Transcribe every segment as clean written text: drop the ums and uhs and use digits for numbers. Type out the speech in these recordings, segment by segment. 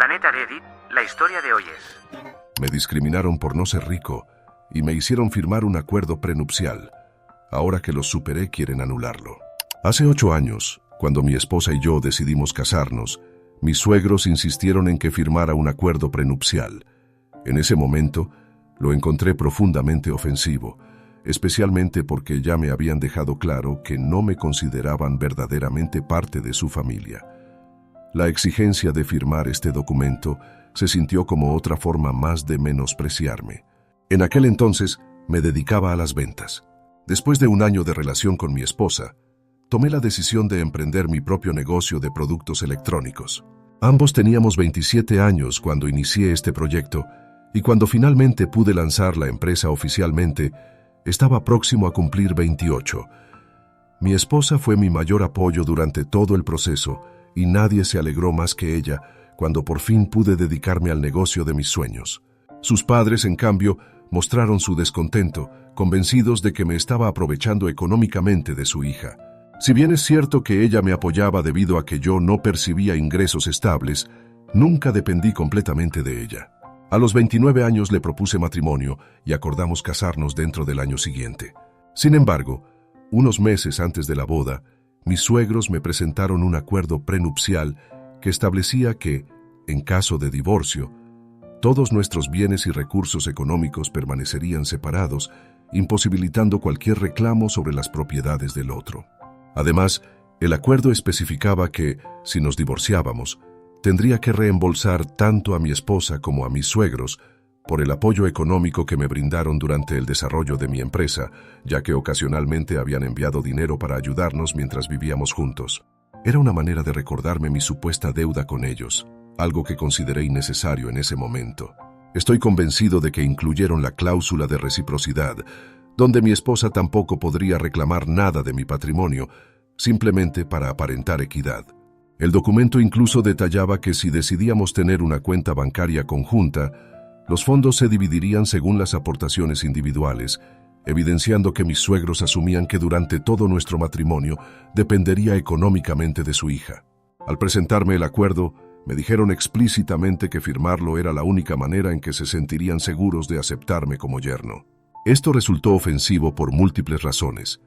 Planeta Reddit, la historia de hoy es... Me discriminaron por no ser rico y me hicieron firmar un acuerdo prenupcial. Ahora que los superé, quieren anularlo. Hace 8 años, cuando mi esposa y yo decidimos casarnos, mis suegros insistieron en que firmara un acuerdo prenupcial. En ese momento, lo encontré profundamente ofensivo, especialmente porque ya me habían dejado claro que no me consideraban verdaderamente parte de su familia. La exigencia de firmar este documento se sintió como otra forma más de menospreciarme. En aquel entonces, me dedicaba a las ventas. Después de un año de relación con mi esposa, tomé la decisión de emprender mi propio negocio de productos electrónicos. Ambos teníamos 27 años cuando inicié este proyecto y cuando finalmente pude lanzar la empresa oficialmente, estaba próximo a cumplir 28. Mi esposa fue mi mayor apoyo durante todo el proceso y nadie se alegró más que ella cuando por fin pude dedicarme al negocio de mis sueños. Sus padres, en cambio, mostraron su descontento, convencidos de que me estaba aprovechando económicamente de su hija. Si bien es cierto que ella me apoyaba debido a que yo no percibía ingresos estables, nunca dependí completamente de ella. A los 29 años le propuse matrimonio y acordamos casarnos dentro del año siguiente. Sin embargo, unos meses antes de la boda, mis suegros me presentaron un acuerdo prenupcial que establecía que, en caso de divorcio, todos nuestros bienes y recursos económicos permanecerían separados, imposibilitando cualquier reclamo sobre las propiedades del otro. Además, el acuerdo especificaba que, si nos divorciábamos, tendría que reembolsar tanto a mi esposa como a mis suegros por el apoyo económico que me brindaron durante el desarrollo de mi empresa, ya que ocasionalmente habían enviado dinero para ayudarnos mientras vivíamos juntos. Era una manera de recordarme mi supuesta deuda con ellos, algo que consideré innecesario en ese momento. Estoy convencido de que incluyeron la cláusula de reciprocidad, donde mi esposa tampoco podría reclamar nada de mi patrimonio, simplemente para aparentar equidad. El documento incluso detallaba que si decidíamos tener una cuenta bancaria conjunta, los fondos se dividirían según las aportaciones individuales, evidenciando que mis suegros asumían que durante todo nuestro matrimonio dependería económicamente de su hija. Al presentarme el acuerdo, me dijeron explícitamente que firmarlo era la única manera en que se sentirían seguros de aceptarme como yerno. Esto resultó ofensivo por múltiples razones.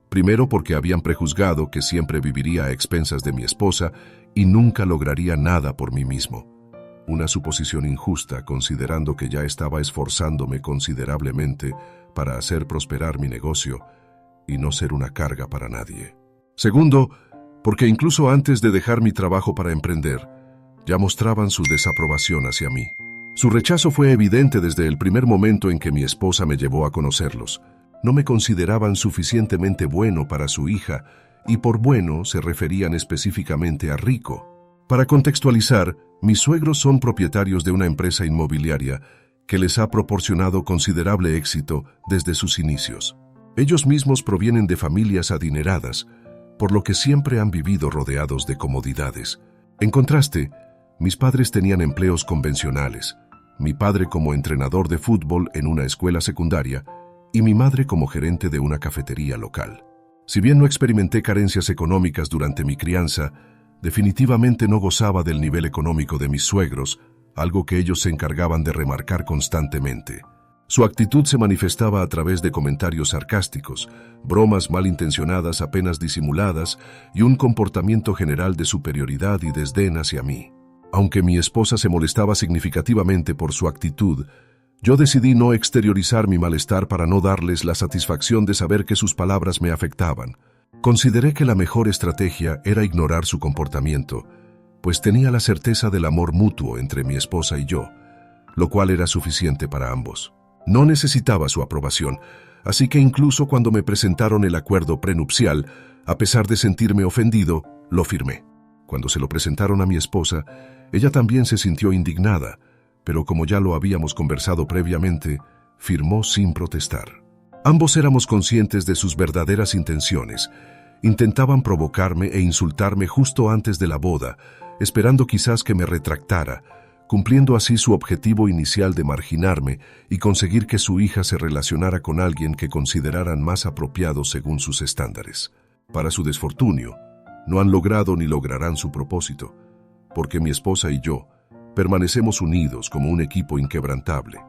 Primero, porque habían prejuzgado que siempre viviría a expensas de mi esposa y nunca lograría nada por mí mismo. Una suposición injusta, considerando que ya estaba esforzándome considerablemente para hacer prosperar mi negocio y no ser una carga para nadie. Segundo, porque incluso antes de dejar mi trabajo para emprender, ya mostraban su desaprobación hacia mí. Su rechazo fue evidente desde el primer momento en que mi esposa me llevó a conocerlos. No me consideraban suficientemente bueno para su hija, y por bueno se referían específicamente a rico. Para contextualizar, mis suegros son propietarios de una empresa inmobiliaria que les ha proporcionado considerable éxito desde sus inicios. Ellos mismos provienen de familias adineradas, por lo que siempre han vivido rodeados de comodidades. En contraste, mis padres tenían empleos convencionales, mi padre como entrenador de fútbol en una escuela secundaria y mi madre como gerente de una cafetería local. Si bien no experimenté carencias económicas durante mi crianza, definitivamente no gozaba del nivel económico de mis suegros, algo que ellos se encargaban de remarcar constantemente. Su actitud se manifestaba a través de comentarios sarcásticos, bromas malintencionadas apenas disimuladas y un comportamiento general de superioridad y desdén hacia mí. Aunque mi esposa se molestaba significativamente por su actitud, yo decidí no exteriorizar mi malestar para no darles la satisfacción de saber que sus palabras me afectaban. Consideré que la mejor estrategia era ignorar su comportamiento, pues tenía la certeza del amor mutuo entre mi esposa y yo, lo cual era suficiente para ambos. No necesitaba su aprobación, así que incluso cuando me presentaron el acuerdo prenupcial, a pesar de sentirme ofendido, lo firmé. Cuando se lo presentaron a mi esposa, ella también se sintió indignada, pero como ya lo habíamos conversado previamente, firmó sin protestar. Ambos éramos conscientes de sus verdaderas intenciones. Intentaban provocarme e insultarme justo antes de la boda, esperando quizás que me retractara, cumpliendo así su objetivo inicial de marginarme y conseguir que su hija se relacionara con alguien que consideraran más apropiado según sus estándares. Para su desfortunio, no han logrado ni lograrán su propósito, porque mi esposa y yo Permanecemos unidos como un equipo inquebrantable.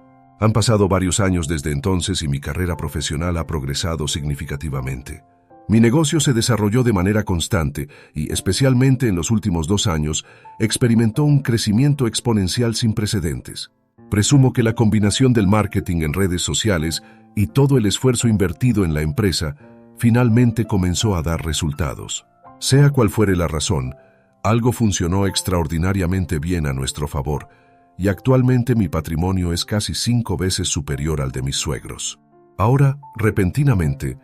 Han pasado varios años desde entonces y mi carrera profesional ha progresado significativamente. Mi negocio se desarrolló de manera constante y, especialmente en los últimos 2 años, experimentó un crecimiento exponencial sin precedentes. Presumo que la combinación del marketing en redes sociales y todo el esfuerzo invertido en la empresa finalmente comenzó a dar resultados. Sea cual fuere la razón, algo funcionó extraordinariamente bien a nuestro favor, y actualmente mi patrimonio es casi 5 veces superior al de mis suegros. Ahora, repentinamente,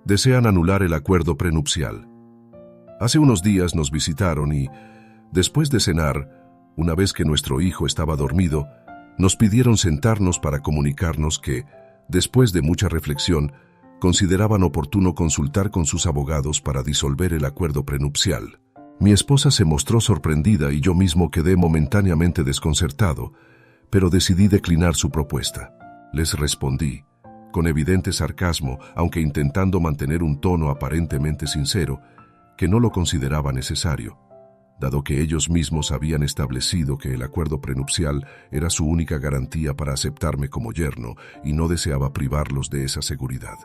desean anular el acuerdo prenupcial. Hace unos días nos visitaron y, después de cenar, una vez que nuestro hijo estaba dormido, nos pidieron sentarnos para comunicarnos que, después de mucha reflexión, consideraban oportuno consultar con sus abogados para disolver el acuerdo prenupcial. Mi esposa se mostró sorprendida y yo mismo quedé momentáneamente desconcertado, pero decidí declinar su propuesta. Les respondí, con evidente sarcasmo, aunque intentando mantener un tono aparentemente sincero, que no lo consideraba necesario, dado que ellos mismos habían establecido que el acuerdo prenupcial era su única garantía para aceptarme como yerno y no deseaba privarlos de esa seguridad.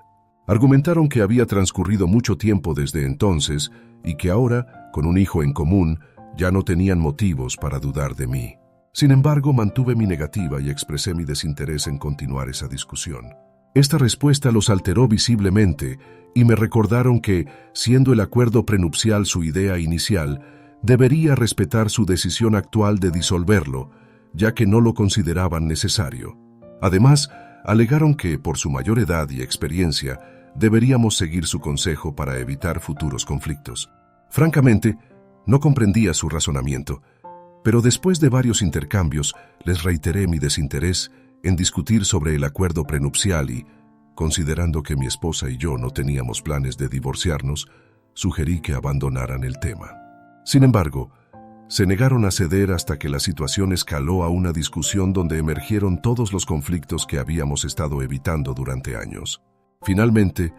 Argumentaron que había transcurrido mucho tiempo desde entonces y que ahora, con un hijo en común, ya no tenían motivos para dudar de mí. Sin embargo, mantuve mi negativa y expresé mi desinterés en continuar esa discusión. Esta respuesta los alteró visiblemente y me recordaron que, siendo el acuerdo prenupcial su idea inicial, debería respetar su decisión actual de disolverlo, ya que no lo consideraban necesario. Además, alegaron que, por su mayor edad y experiencia, deberíamos seguir su consejo para evitar futuros conflictos. Francamente, no comprendía su razonamiento, pero después de varios intercambios les reiteré mi desinterés en discutir sobre el acuerdo prenupcial y, considerando que mi esposa y yo no teníamos planes de divorciarnos, sugerí que abandonaran el tema. Sin embargo, se negaron a ceder hasta que la situación escaló a una discusión donde emergieron todos los conflictos que habíamos estado evitando durante años. Finalmente,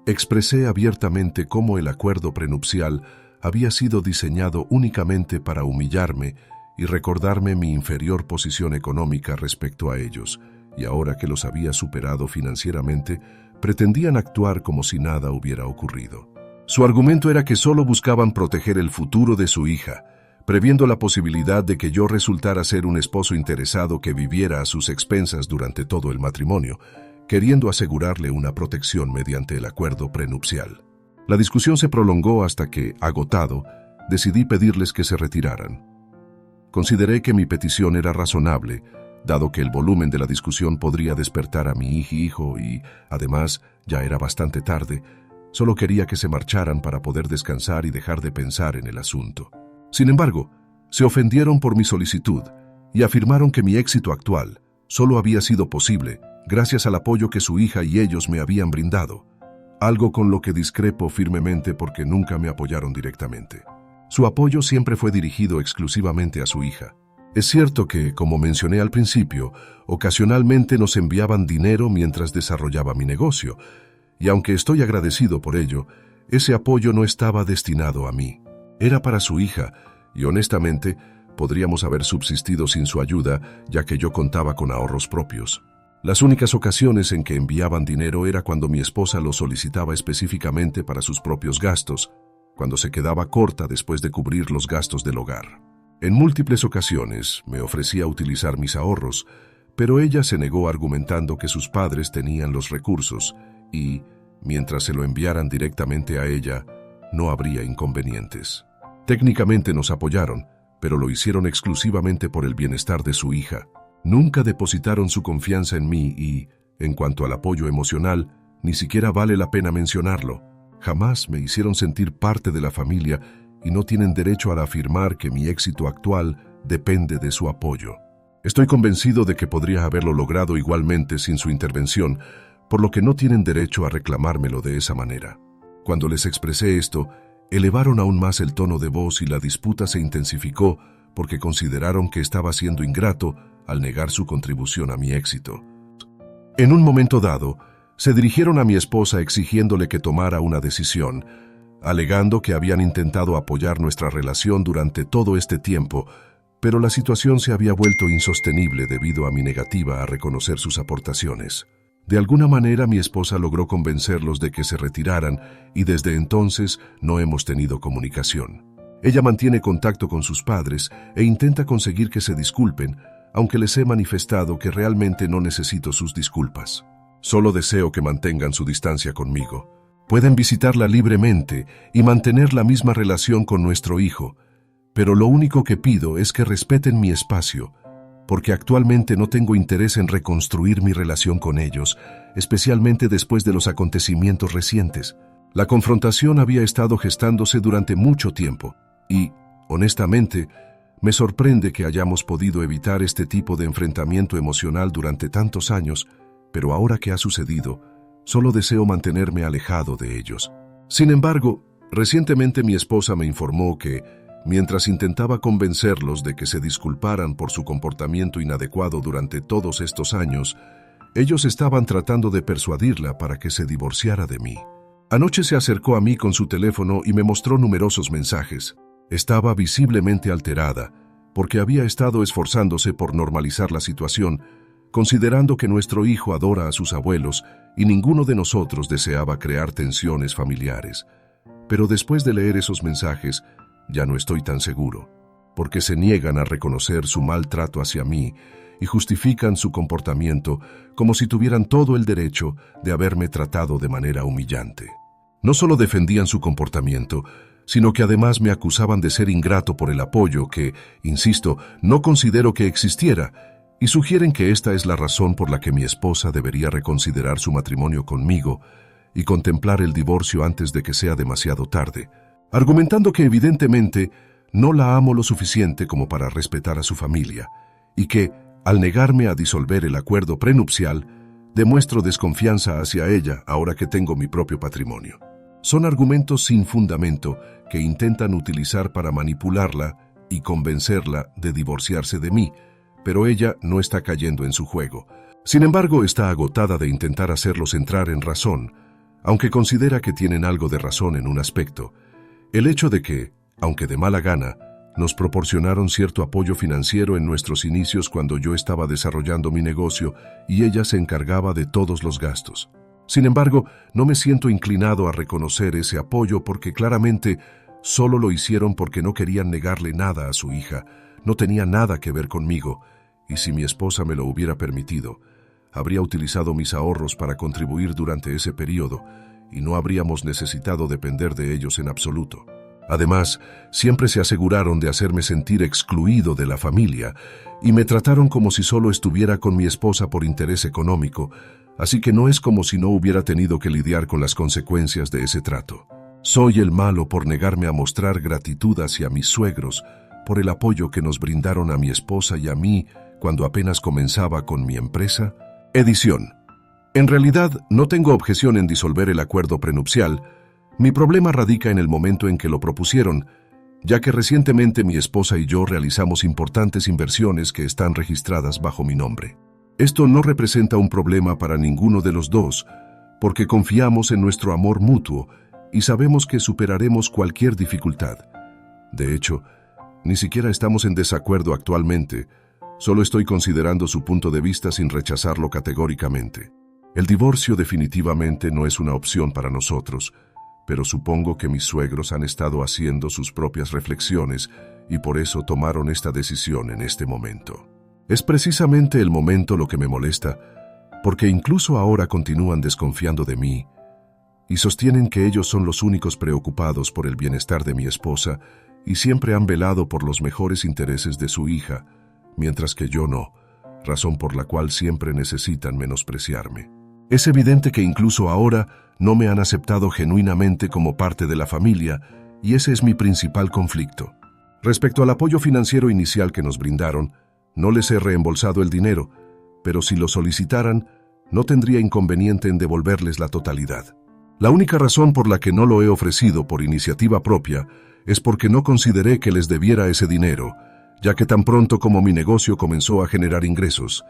expresé abiertamente cómo el acuerdo prenupcial había sido diseñado únicamente para humillarme y recordarme mi inferior posición económica respecto a ellos, y ahora que los había superado financieramente, pretendían actuar como si nada hubiera ocurrido. Su argumento era que solo buscaban proteger el futuro de su hija, previendo la posibilidad de que yo resultara ser un esposo interesado que viviera a sus expensas durante todo el matrimonio, queriendo asegurarle una protección mediante el acuerdo prenupcial. La discusión se prolongó hasta que, agotado, decidí pedirles que se retiraran. Consideré que mi petición era razonable, dado que el volumen de la discusión podría despertar a mi hijo y, además, ya era bastante tarde. Solo quería que se marcharan para poder descansar y dejar de pensar en el asunto. Sin embargo, se ofendieron por mi solicitud y afirmaron que mi éxito actual solo había sido posible gracias al apoyo que su hija y ellos me habían brindado, algo con lo que discrepo firmemente porque nunca me apoyaron directamente. Su apoyo siempre fue dirigido exclusivamente a su hija. Es cierto que, como mencioné al principio, ocasionalmente nos enviaban dinero mientras desarrollaba mi negocio, y aunque estoy agradecido por ello, ese apoyo no estaba destinado a mí. Era para su hija, y honestamente, podríamos haber subsistido sin su ayuda, ya que yo contaba con ahorros propios. Las únicas ocasiones en que enviaban dinero era cuando mi esposa lo solicitaba específicamente para sus propios gastos, cuando se quedaba corta después de cubrir los gastos del hogar. En múltiples ocasiones me ofrecía utilizar mis ahorros, pero ella se negó argumentando que sus padres tenían los recursos y, mientras se lo enviaran directamente a ella, no habría inconvenientes. Técnicamente nos apoyaron, pero lo hicieron exclusivamente por el bienestar de su hija. Nunca depositaron su confianza en mí y, en cuanto al apoyo emocional, ni siquiera vale la pena mencionarlo. Jamás me hicieron sentir parte de la familia y no tienen derecho a afirmar que mi éxito actual depende de su apoyo. Estoy convencido de que podría haberlo logrado igualmente sin su intervención, por lo que no tienen derecho a reclamármelo de esa manera. Cuando les expresé esto, elevaron aún más el tono de voz y la disputa se intensificó porque consideraron que estaba siendo ingrato al negar su contribución a mi éxito. En un momento dado, se dirigieron a mi esposa exigiéndole que tomara una decisión, alegando que habían intentado apoyar nuestra relación durante todo este tiempo, pero la situación se había vuelto insostenible debido a mi negativa a reconocer sus aportaciones. De alguna manera mi esposa logró convencerlos de que se retiraran y desde entonces no hemos tenido comunicación. Ella mantiene contacto con sus padres e intenta conseguir que se disculpen, aunque les he manifestado que realmente no necesito sus disculpas. Solo deseo que mantengan su distancia conmigo. Pueden visitarla libremente y mantener la misma relación con nuestro hijo, pero lo único que pido es que respeten mi espacio, porque actualmente no tengo interés en reconstruir mi relación con ellos, especialmente después de los acontecimientos recientes. La confrontación había estado gestándose durante mucho tiempo y, honestamente, me sorprende que hayamos podido evitar este tipo de enfrentamiento emocional durante tantos años, pero ahora que ha sucedido, solo deseo mantenerme alejado de ellos. Sin embargo, recientemente mi esposa me informó que, mientras intentaba convencerlos de que se disculparan por su comportamiento inadecuado durante todos estos años, ellos estaban tratando de persuadirla para que se divorciara de mí. Anoche se acercó a mí con su teléfono y me mostró numerosos mensajes. Estaba visiblemente alterada, porque había estado esforzándose por normalizar la situación, considerando que nuestro hijo adora a sus abuelos y ninguno de nosotros deseaba crear tensiones familiares. Pero después de leer esos mensajes, ya no estoy tan seguro, porque se niegan a reconocer su maltrato hacia mí y justifican su comportamiento como si tuvieran todo el derecho de haberme tratado de manera humillante. No solo defendían su comportamiento, sino que además me acusaban de ser ingrato por el apoyo que, insisto, no considero que existiera, y sugieren que esta es la razón por la que mi esposa debería reconsiderar su matrimonio conmigo y contemplar el divorcio antes de que sea demasiado tarde, argumentando que evidentemente no la amo lo suficiente como para respetar a su familia, y que, al negarme a disolver el acuerdo prenupcial, demuestro desconfianza hacia ella ahora que tengo mi propio patrimonio. Son argumentos sin fundamento que intentan utilizar para manipularla y convencerla de divorciarse de mí, pero ella no está cayendo en su juego. Sin embargo, está agotada de intentar hacerlos entrar en razón, aunque considera que tienen algo de razón en un aspecto. El hecho de que, aunque de mala gana, nos proporcionaron cierto apoyo financiero en nuestros inicios cuando yo estaba desarrollando mi negocio y ella se encargaba de todos los gastos. Sin embargo, no me siento inclinado a reconocer ese apoyo porque claramente solo lo hicieron porque no querían negarle nada a su hija, no tenía nada que ver conmigo, y si mi esposa me lo hubiera permitido, habría utilizado mis ahorros para contribuir durante ese periodo y no habríamos necesitado depender de ellos en absoluto. Además, siempre se aseguraron de hacerme sentir excluido de la familia y me trataron como si solo estuviera con mi esposa por interés económico, así que no es como si no hubiera tenido que lidiar con las consecuencias de ese trato. ¿Soy el malo por negarme a mostrar gratitud hacia mis suegros por el apoyo que nos brindaron a mi esposa y a mí cuando apenas comenzaba con mi empresa? Edición. En realidad, no tengo objeción en disolver el acuerdo prenupcial. Mi problema radica en el momento en que lo propusieron, ya que recientemente mi esposa y yo realizamos importantes inversiones que están registradas bajo mi nombre. Esto no representa un problema para ninguno de los dos, porque confiamos en nuestro amor mutuo y sabemos que superaremos cualquier dificultad. De hecho, ni siquiera estamos en desacuerdo actualmente, solo estoy considerando su punto de vista sin rechazarlo categóricamente. El divorcio definitivamente no es una opción para nosotros, pero supongo que mis suegros han estado haciendo sus propias reflexiones y por eso tomaron esta decisión en este momento. Es precisamente el momento lo que me molesta, porque incluso ahora continúan desconfiando de mí y sostienen que ellos son los únicos preocupados por el bienestar de mi esposa y siempre han velado por los mejores intereses de su hija, mientras que yo no, razón por la cual siempre necesitan menospreciarme. Es evidente que incluso ahora no me han aceptado genuinamente como parte de la familia y ese es mi principal conflicto. Respecto al apoyo financiero inicial que nos brindaron, no les he reembolsado el dinero, pero si lo solicitaran, no tendría inconveniente en devolverles la totalidad. La única razón por la que no lo he ofrecido por iniciativa propia es porque no consideré que les debiera ese dinero, ya que tan pronto como mi negocio comenzó a generar ingresos,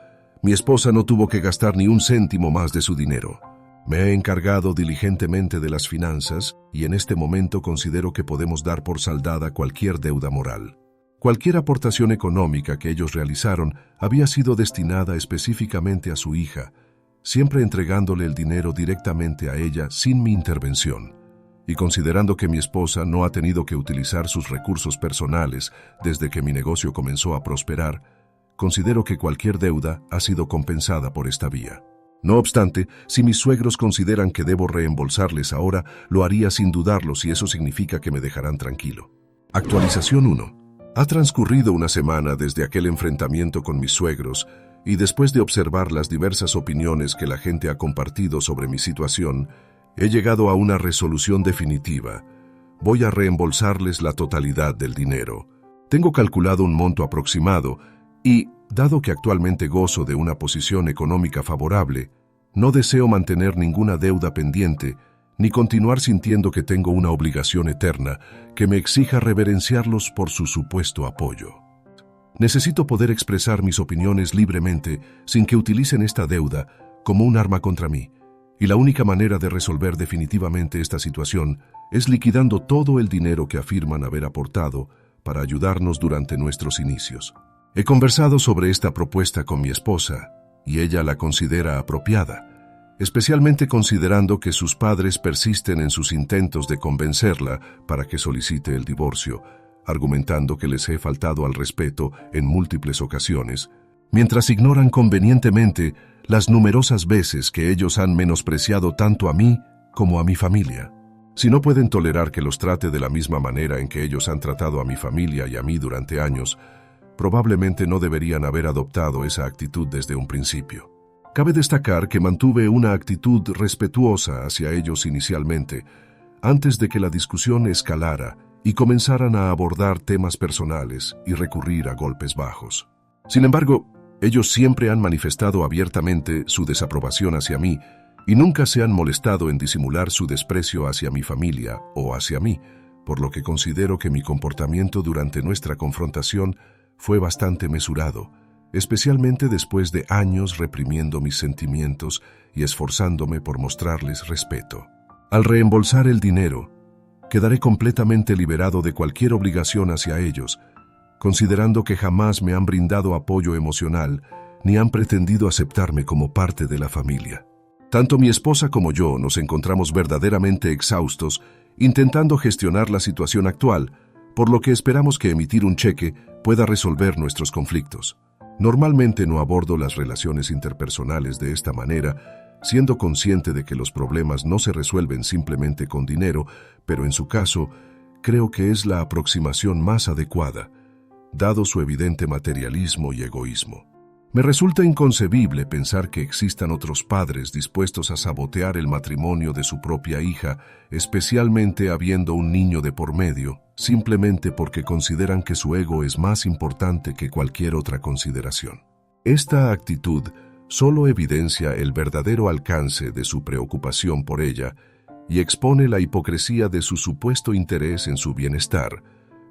mi esposa no tuvo que gastar ni un céntimo más de su dinero. Me he encargado diligentemente de las finanzas y en este momento considero que podemos dar por saldada cualquier deuda moral. Cualquier aportación económica que ellos realizaron había sido destinada específicamente a su hija, siempre entregándole el dinero directamente a ella sin mi intervención. Y considerando que mi esposa no ha tenido que utilizar sus recursos personales desde que mi negocio comenzó a prosperar, considero que cualquier deuda ha sido compensada por esta vía. No obstante, si mis suegros consideran que debo reembolsarles ahora, lo haría sin dudarlo si eso significa que me dejarán tranquilo. Actualización 1. Ha transcurrido una semana desde aquel enfrentamiento con mis suegros y después de observar las diversas opiniones que la gente ha compartido sobre mi situación, he llegado a una resolución definitiva. Voy a reembolsarles la totalidad del dinero. Tengo calculado un monto aproximado y, dado que actualmente gozo de una posición económica favorable, no deseo mantener ninguna deuda pendiente ni continuar sintiendo que tengo una obligación eterna que me exija reverenciarlos por su supuesto apoyo. Necesito poder expresar mis opiniones libremente sin que utilicen esta deuda como un arma contra mí, y la única manera de resolver definitivamente esta situación es liquidando todo el dinero que afirman haber aportado para ayudarnos durante nuestros inicios. He conversado sobre esta propuesta con mi esposa y ella la considera apropiada, especialmente considerando que sus padres persisten en sus intentos de convencerla para que solicite el divorcio, argumentando que les he faltado al respeto en múltiples ocasiones, mientras ignoran convenientemente las numerosas veces que ellos han menospreciado tanto a mí como a mi familia. Si no pueden tolerar que los trate de la misma manera en que ellos han tratado a mi familia y a mí durante años, probablemente no deberían haber adoptado esa actitud desde un principio. Cabe destacar que mantuve una actitud respetuosa hacia ellos inicialmente, antes de que la discusión escalara y comenzaran a abordar temas personales y recurrir a golpes bajos. Sin embargo, ellos siempre han manifestado abiertamente su desaprobación hacia mí y nunca se han molestado en disimular su desprecio hacia mi familia o hacia mí, por lo que considero que mi comportamiento durante nuestra confrontación fue bastante mesurado, especialmente después de años reprimiendo mis sentimientos y esforzándome por mostrarles respeto. Al reembolsar el dinero, quedaré completamente liberado de cualquier obligación hacia ellos, considerando que jamás me han brindado apoyo emocional ni han pretendido aceptarme como parte de la familia. Tanto mi esposa como yo nos encontramos verdaderamente exhaustos intentando gestionar la situación actual, por lo que esperamos que emitir un cheque pueda resolver nuestros conflictos. Normalmente no abordo las relaciones interpersonales de esta manera, siendo consciente de que los problemas no se resuelven simplemente con dinero, pero en su caso, creo que es la aproximación más adecuada, dado su evidente materialismo y egoísmo. Me resulta inconcebible pensar que existan otros padres dispuestos a sabotear el matrimonio de su propia hija, especialmente habiendo un niño de por medio, simplemente porque consideran que su ego es más importante que cualquier otra consideración. Esta actitud solo evidencia el verdadero alcance de su preocupación por ella y expone la hipocresía de su supuesto interés en su bienestar,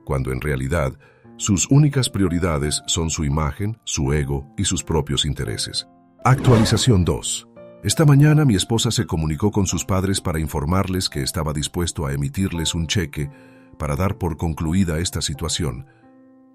cuando en realidad sus únicas prioridades son su imagen, su ego y sus propios intereses. Actualización 2. Esta mañana mi esposa se comunicó con sus padres para informarles que estaba dispuesto a emitirles un cheque para dar por concluida esta situación,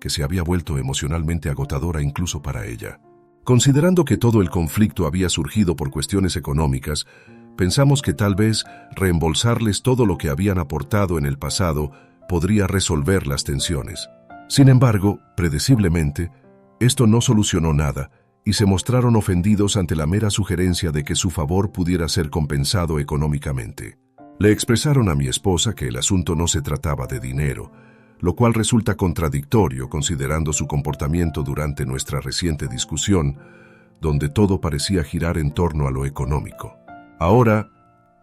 que se había vuelto emocionalmente agotadora incluso para ella. Considerando que todo el conflicto había surgido por cuestiones económicas, pensamos que tal vez reembolsarles todo lo que habían aportado en el pasado podría resolver las tensiones. Sin embargo, predeciblemente, esto no solucionó nada y se mostraron ofendidos ante la mera sugerencia de que su favor pudiera ser compensado económicamente. Le expresaron a mi esposa que el asunto no se trataba de dinero, lo cual resulta contradictorio considerando su comportamiento durante nuestra reciente discusión, donde todo parecía girar en torno a lo económico. Ahora,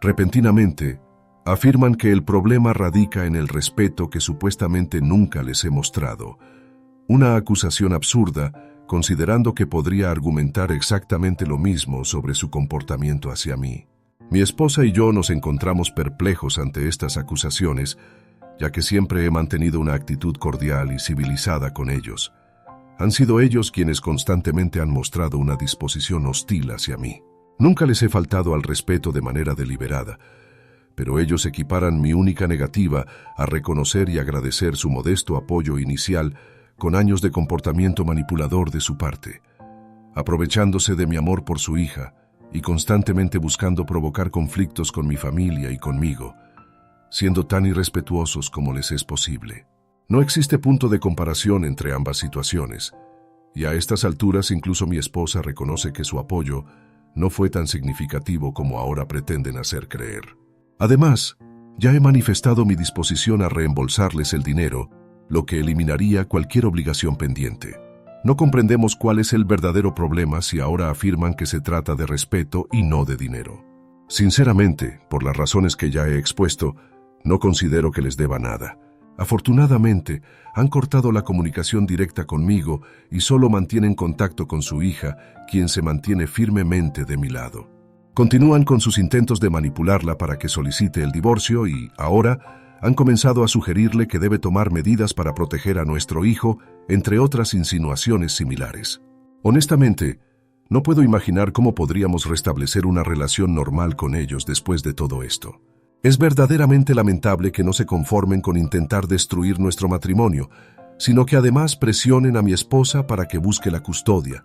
repentinamente, afirman que el problema radica en el respeto que supuestamente nunca les he mostrado. Una acusación absurda, considerando que podría argumentar exactamente lo mismo sobre su comportamiento hacia mí. Mi esposa y yo nos encontramos perplejos ante estas acusaciones, ya que siempre he mantenido una actitud cordial y civilizada con ellos. Han sido ellos quienes constantemente han mostrado una disposición hostil hacia mí. Nunca les he faltado al respeto de manera deliberada, pero ellos equiparan mi única negativa a reconocer y agradecer su modesto apoyo inicial con años de comportamiento manipulador de su parte, aprovechándose de mi amor por su hija y constantemente buscando provocar conflictos con mi familia y conmigo, siendo tan irrespetuosos como les es posible. No existe punto de comparación entre ambas situaciones, y a estas alturas incluso mi esposa reconoce que su apoyo no fue tan significativo como ahora pretenden hacer creer. Además, ya he manifestado mi disposición a reembolsarles el dinero, lo que eliminaría cualquier obligación pendiente. No comprendemos cuál es el verdadero problema si ahora afirman que se trata de respeto y no de dinero. Sinceramente, por las razones que ya he expuesto, no considero que les deba nada. Afortunadamente, han cortado la comunicación directa conmigo y solo mantienen contacto con su hija, quien se mantiene firmemente de mi lado. Continúan con sus intentos de manipularla para que solicite el divorcio y, ahora, han comenzado a sugerirle que debe tomar medidas para proteger a nuestro hijo, entre otras insinuaciones similares. Honestamente, no puedo imaginar cómo podríamos restablecer una relación normal con ellos después de todo esto. Es verdaderamente lamentable que no se conformen con intentar destruir nuestro matrimonio, sino que además presionen a mi esposa para que busque la custodia,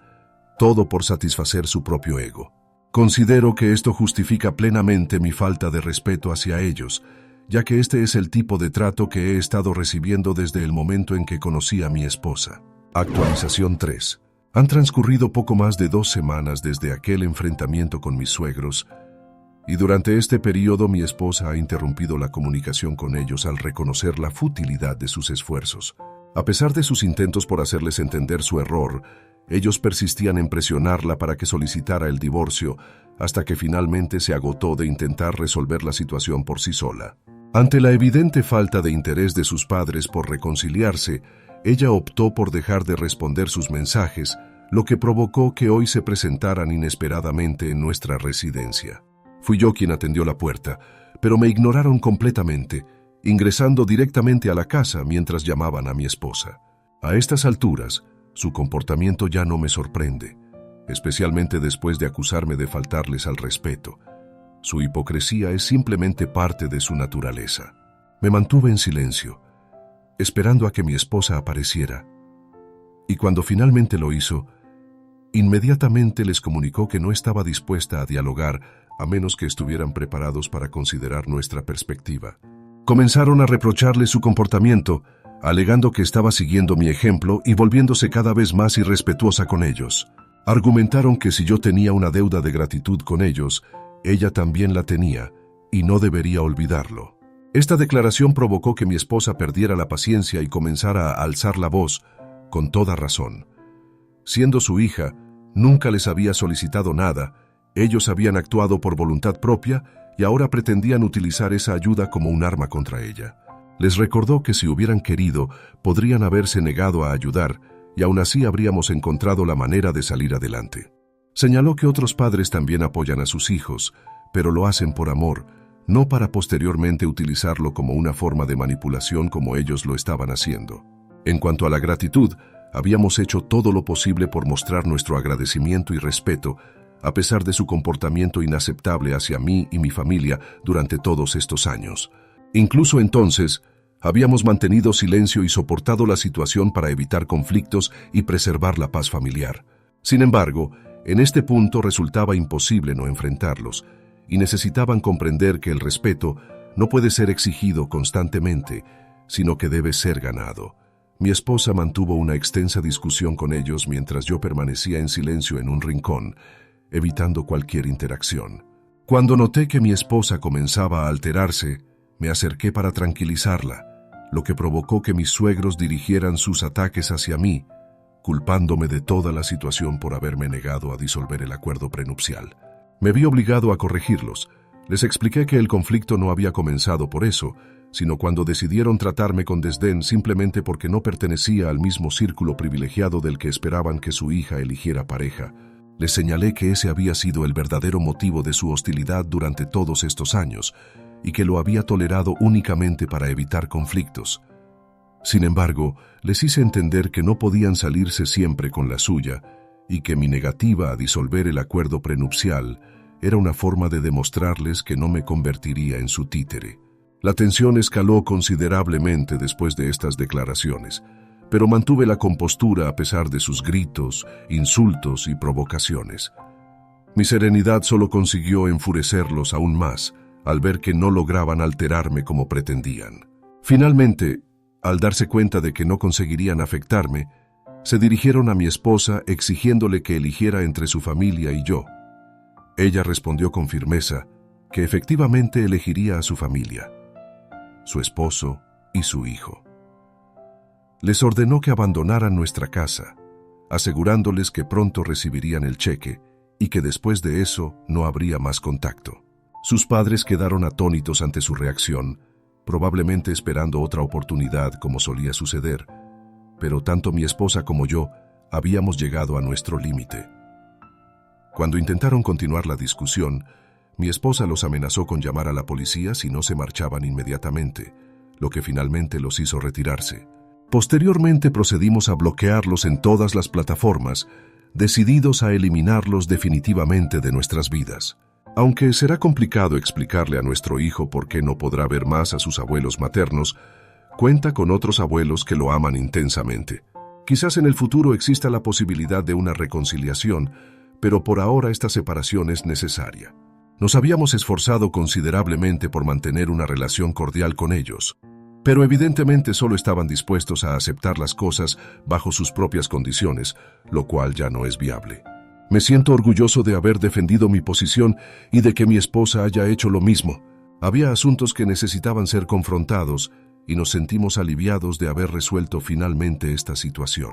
todo por satisfacer su propio ego. Considero que esto justifica plenamente mi falta de respeto hacia ellos, ya que este es el tipo de trato que he estado recibiendo desde el momento en que conocí a mi esposa. Actualización 3. Han transcurrido poco más de 2 semanas desde aquel enfrentamiento con mis suegros, y durante este periodo mi esposa ha interrumpido la comunicación con ellos al reconocer la futilidad de sus esfuerzos. A pesar de sus intentos por hacerles entender su error, ellos persistían en presionarla para que solicitara el divorcio, hasta que finalmente se agotó de intentar resolver la situación por sí sola. Ante la evidente falta de interés de sus padres por reconciliarse, ella optó por dejar de responder sus mensajes, lo que provocó que hoy se presentaran inesperadamente en nuestra residencia. Fui yo quien atendió la puerta, pero me ignoraron completamente, ingresando directamente a la casa mientras llamaban a mi esposa. A estas alturas, su comportamiento ya no me sorprende, especialmente después de acusarme de faltarles al respeto. Su hipocresía es simplemente parte de su naturaleza. Me mantuve en silencio, esperando a que mi esposa apareciera, y cuando finalmente lo hizo, inmediatamente les comunicó que no estaba dispuesta a dialogar a menos que estuvieran preparados para considerar nuestra perspectiva. Comenzaron a reprocharle su comportamiento, alegando que estaba siguiendo mi ejemplo y volviéndose cada vez más irrespetuosa con ellos. Argumentaron que si yo tenía una deuda de gratitud con ellos, ella también la tenía, y no debería olvidarlo. Esta declaración provocó que mi esposa perdiera la paciencia y comenzara a alzar la voz, con toda razón. Siendo su hija, nunca les había solicitado nada. Ellos habían actuado por voluntad propia y ahora pretendían utilizar esa ayuda como un arma contra ella. Les recordó que si hubieran querido, podrían haberse negado a ayudar y aún así habríamos encontrado la manera de salir adelante. Señaló que otros padres también apoyan a sus hijos, pero lo hacen por amor, no para posteriormente utilizarlo como una forma de manipulación como ellos lo estaban haciendo. En cuanto a la gratitud, habíamos hecho todo lo posible por mostrar nuestro agradecimiento y respeto, a pesar de su comportamiento inaceptable hacia mí y mi familia durante todos estos años. Incluso entonces, habíamos mantenido silencio y soportado la situación para evitar conflictos y preservar la paz familiar. Sin embargo, en este punto resultaba imposible no enfrentarlos, y necesitaban comprender que el respeto no puede ser exigido constantemente, sino que debe ser ganado. Mi esposa mantuvo una extensa discusión con ellos mientras yo permanecía en silencio en un rincón, evitando cualquier interacción. Cuando noté que mi esposa comenzaba a alterarse, me acerqué para tranquilizarla, lo que provocó que mis suegros dirigieran sus ataques hacia mí, culpándome de toda la situación por haberme negado a disolver el acuerdo prenupcial. Me vi obligado a corregirlos. Les expliqué que el conflicto no había comenzado por eso, sino cuando decidieron tratarme con desdén simplemente porque no pertenecía al mismo círculo privilegiado del que esperaban que su hija eligiera pareja. Les señalé que ese había sido el verdadero motivo de su hostilidad durante todos estos años y que lo había tolerado únicamente para evitar conflictos. Sin embargo, les hice entender que no podían salirse siempre con la suya y que mi negativa a disolver el acuerdo prenupcial era una forma de demostrarles que no me convertiría en su títere. La tensión escaló considerablemente después de estas declaraciones. pero mantuve la compostura a pesar de sus gritos, insultos y provocaciones. Mi serenidad solo consiguió enfurecerlos aún más al ver que no lograban alterarme como pretendían. Finalmente, al darse cuenta de que no conseguirían afectarme, se dirigieron a mi esposa exigiéndole que eligiera entre su familia y yo. Ella respondió con firmeza que efectivamente elegiría a su familia, su esposo y su hijo. Les ordenó que abandonaran nuestra casa, asegurándoles que pronto recibirían el cheque y que después de eso no habría más contacto. Sus padres quedaron atónitos ante su reacción, probablemente esperando otra oportunidad como solía suceder, pero tanto mi esposa como yo habíamos llegado a nuestro límite. Cuando intentaron continuar la discusión, mi esposa los amenazó con llamar a la policía si no se marchaban inmediatamente, lo que finalmente los hizo retirarse. Posteriormente procedimos a bloquearlos en todas las plataformas, decididos a eliminarlos definitivamente de nuestras vidas. Aunque será complicado explicarle a nuestro hijo por qué no podrá ver más a sus abuelos maternos, cuenta con otros abuelos que lo aman intensamente. Quizás en el futuro exista la posibilidad de una reconciliación, pero por ahora esta separación es necesaria. Nos habíamos esforzado considerablemente por mantener una relación cordial con ellos, pero evidentemente solo estaban dispuestos a aceptar las cosas bajo sus propias condiciones, lo cual ya no es viable. Me siento orgulloso de haber defendido mi posición y de que mi esposa haya hecho lo mismo. Había asuntos que necesitaban ser confrontados y nos sentimos aliviados de haber resuelto finalmente esta situación.